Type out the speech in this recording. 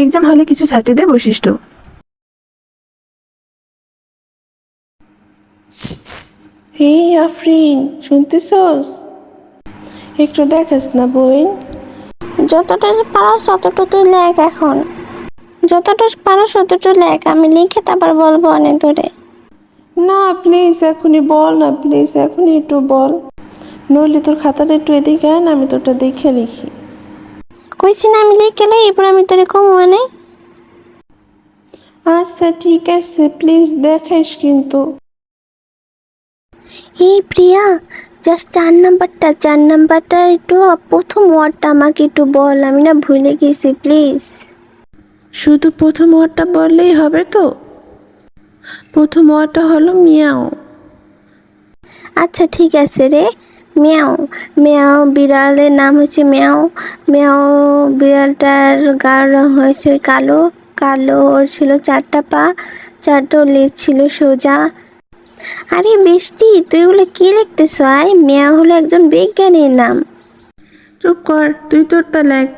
Exam হলে কিছু ছাত্রীদের বৈশিষ্ট্য। এই আফরিন, শুনতেছস? একটু দেখাস না বোন? যতটা পারো ততটা তুই লেখ এখন। যতটা পারো ততটা লেখ, আমি লিখে তারপর বলবো অনেক ধরে। না প্লিজ এখনই বল না, প্লিজ এখনই একটু বল, নইলে তোর খাতাটা একটু এদিকে আন, আমি তোরটা দেখে লিখি। কইছি না আমি লিখে লই, এরপর আমি তোরে কম মানে। আচ্ছা ঠিক আছে, প্লিজ দেখাইস কিন্তু। এই প্রিয়া, জাস্ট 4 নাম্বারটা একটু প্রথম ওয়ার্ডটা আমাকে একটু বল, আমি না ভুলে গেছি প্লিজ। শুধু প্রথম ওয়ার্ডটা বললেই হবে তো? প্রথম ওয়ার্ডটা হলো মিয়াও। আচ্ছা ঠিক আছে রে। মিয়াও। মিয়াও বিড়ালের নাম হচ্ছে মিয়াও। মিয়াও বিড়ালটার গায়ের রং হয়েছে কালো। কালো, ওর ছিল 4টা পা, 4টো লেজ ছিল সোজা। আরে বৃষ্টি, তুই ওগুলো কি লিখতেছ? মিয়াও হলো একজন বিজ্ঞানীর নাম। চুপ কর, তুই তোরটা লেখ।